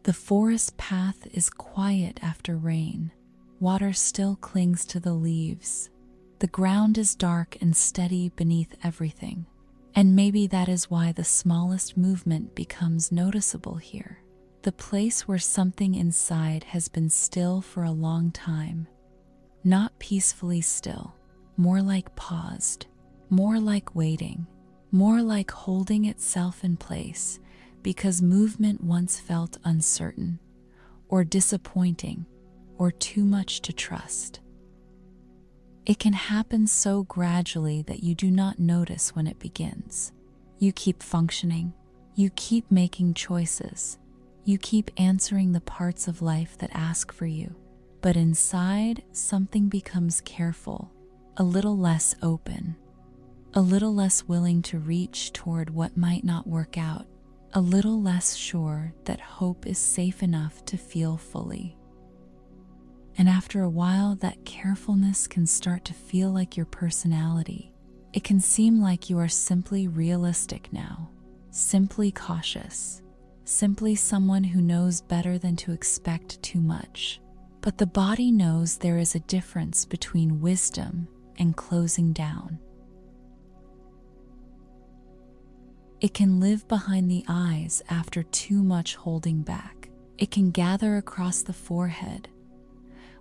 The forest path is quiet after rain. Water still clings to the leaves. The ground is dark and steady beneath everything. And maybe that is why the smallest movement becomes noticeable here. The place where something inside has been still for a long time. Not peacefully still, more like paused, more like waiting, more like holding itself in place because movement once felt uncertain, or disappointing, or too much to trust. It can happen so gradually that you do not notice when it begins. You keep functioning, you keep making choices, you keep answering the parts of life that ask for you. But inside, something becomes careful, a little less open, a little less willing to reach toward what might not work out, a little less sure that hope is safe enough to feel fully. And after a while, that carefulness can start to feel like your personality. It can seem like you are simply realistic now, simply cautious, simply someone who knows better than to expect too much. But the body knows there is a difference between wisdom and closing down. It can live behind the eyes after too much holding back. It can gather across the forehead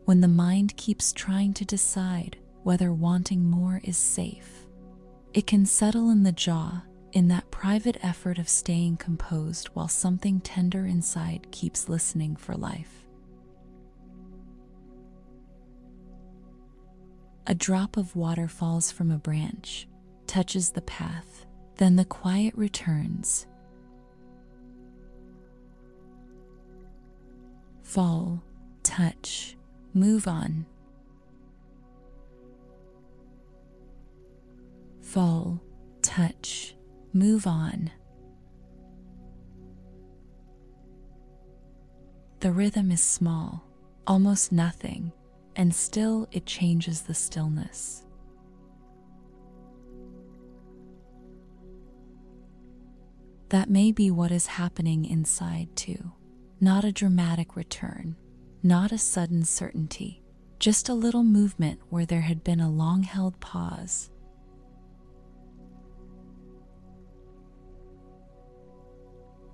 when the mind keeps trying to decide whether wanting more is safe. It can settle in the jaw in that private effort of staying composed while something tender inside keeps listening for life. A drop of water falls from a branch, touches the path, then the quiet returns. Fall, touch, move on. Fall, touch, move on. The rhythm is small, almost nothing, and still it changes the stillness. That may be what is happening inside too. Not a dramatic return, not a sudden certainty, just a little movement where there had been a long-held pause.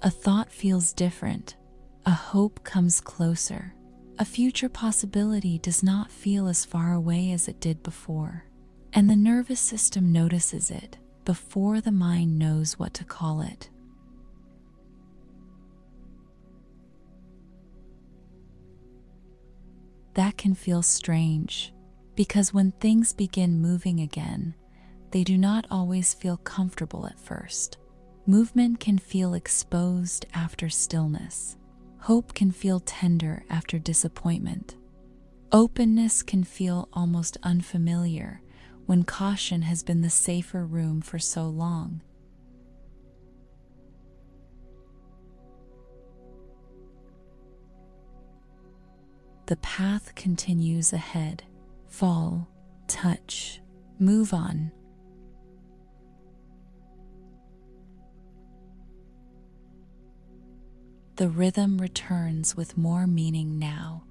A thought feels different, a hope comes closer, a future possibility does not feel as far away as it did before, and the nervous system notices it before the mind knows what to call it. That can feel strange, because when things begin moving again, they do not always feel comfortable at first. Movement can feel exposed after stillness. Hope can feel tender after disappointment. Openness can feel almost unfamiliar when caution has been the safer room for so long. The path continues ahead. Fall, touch, move on. The rhythm returns with more meaning now.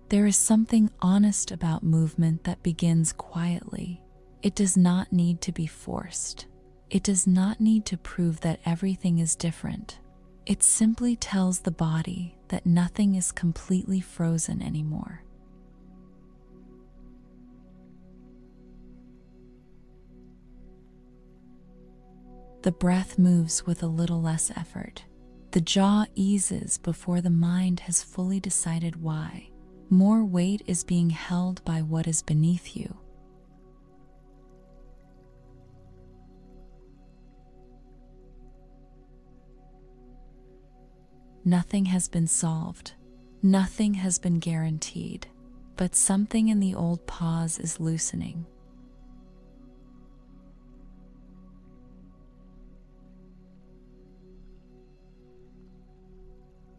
There is something honest about movement that begins quietly. It does not need to be forced. It does not need to prove that everything is different. It simply tells the body that nothing is completely frozen anymore. The breath moves with a little less effort. The jaw eases before the mind has fully decided why. More weight is being held by what is beneath you. Nothing has been solved. Nothing has been guaranteed. But something in the old pause is loosening.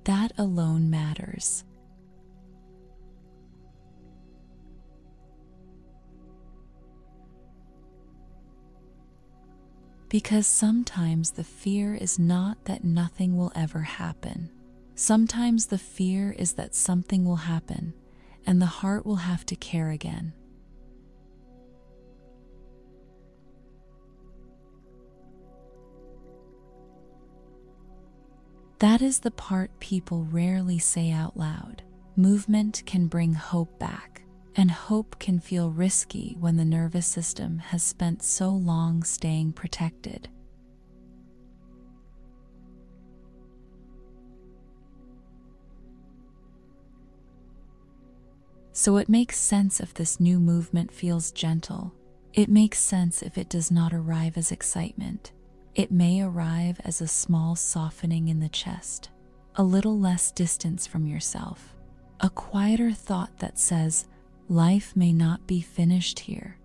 That alone matters. Because sometimes the fear is not that nothing will ever happen. Sometimes the fear is that something will happen and the heart will have to care again. That is the part people rarely say out loud. Movement can bring hope back, and hope can feel risky when the nervous system has spent so long staying protected. So it makes sense if this new movement feels gentle. It makes sense if it does not arrive as excitement. It may arrive as a small softening in the chest, a little less distance from yourself, a quieter thought that says, life may not be finished here.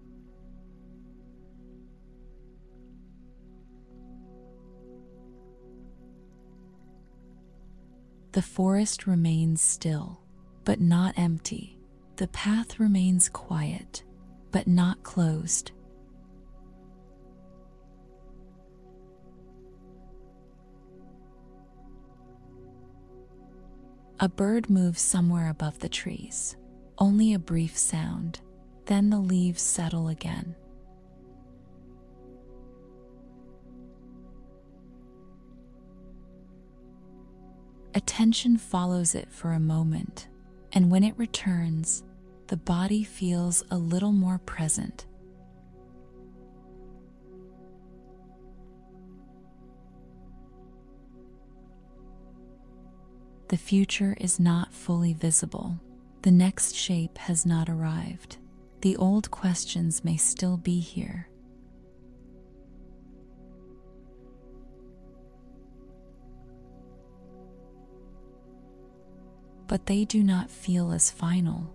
The forest remains still, but not empty. The path remains quiet, but not closed. A bird moves somewhere above the trees. Only a brief sound, then the leaves settle again. Attention follows it for a moment, and when it returns, the body feels a little more present. The future is not fully visible. The next shape has not arrived. The old questions may still be here. But they do not feel as final.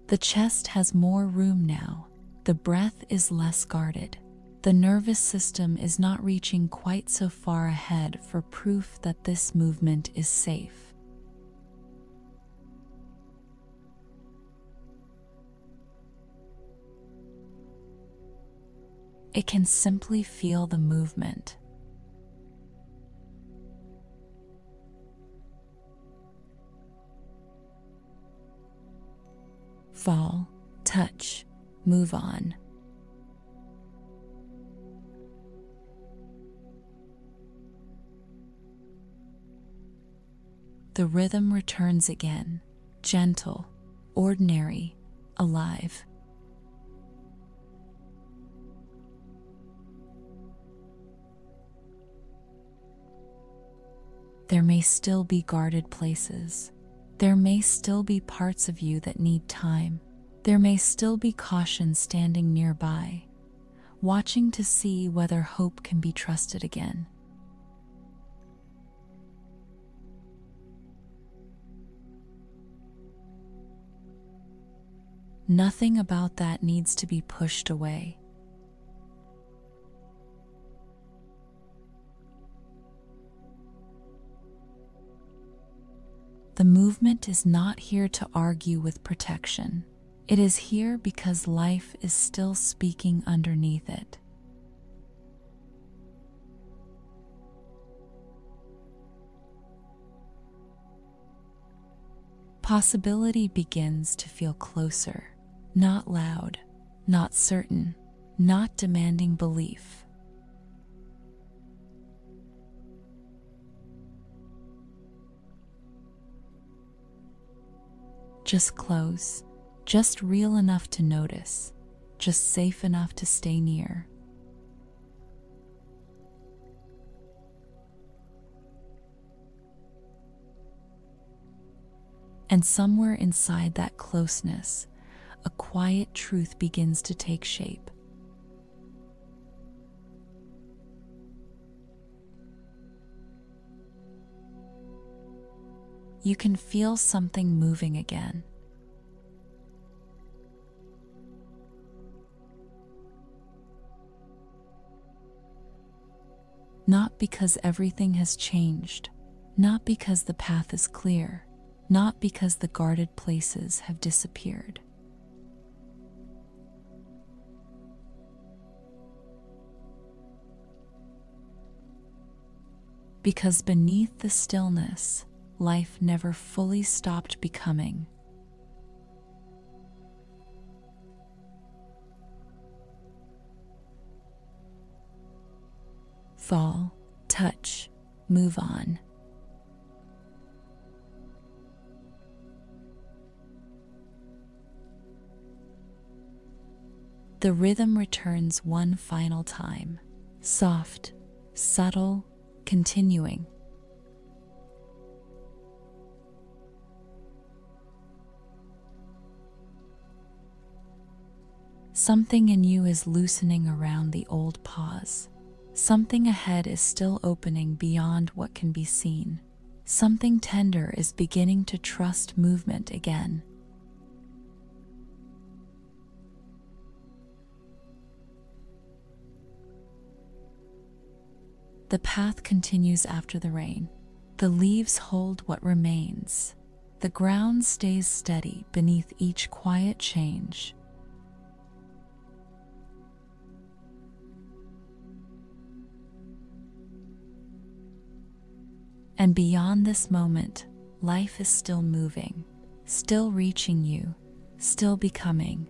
The chest has more room now. The breath is less guarded. The nervous system is not reaching quite so far ahead for proof that this movement is safe. It can simply feel the movement. Fall, touch, move on. The rhythm returns again, gentle, ordinary, alive. There may still be guarded places. There may still be parts of you that need time. There may still be caution standing nearby, watching to see whether hope can be trusted again. Nothing about that needs to be pushed away. The movement is not here to argue with protection. It is here because life is still speaking underneath it. Possibility begins to feel closer, not loud, not certain, not demanding belief. Just close. Just real enough to notice, just safe enough to stay near. And somewhere inside that closeness, a quiet truth begins to take shape. You can feel something moving again. Not because everything has changed, not because the path is clear, not because the guarded places have disappeared. Because beneath the stillness, life never fully stopped becoming. Fall, touch, move on. The rhythm returns one final time, soft, subtle, continuing. Something in you is loosening around the old pause. Something ahead is still opening beyond what can be seen. Something tender is beginning to trust movement again. The path continues after the rain. The leaves hold what remains. The ground stays steady beneath each quiet change. And beyond this moment, life is still moving, still reaching you, still becoming.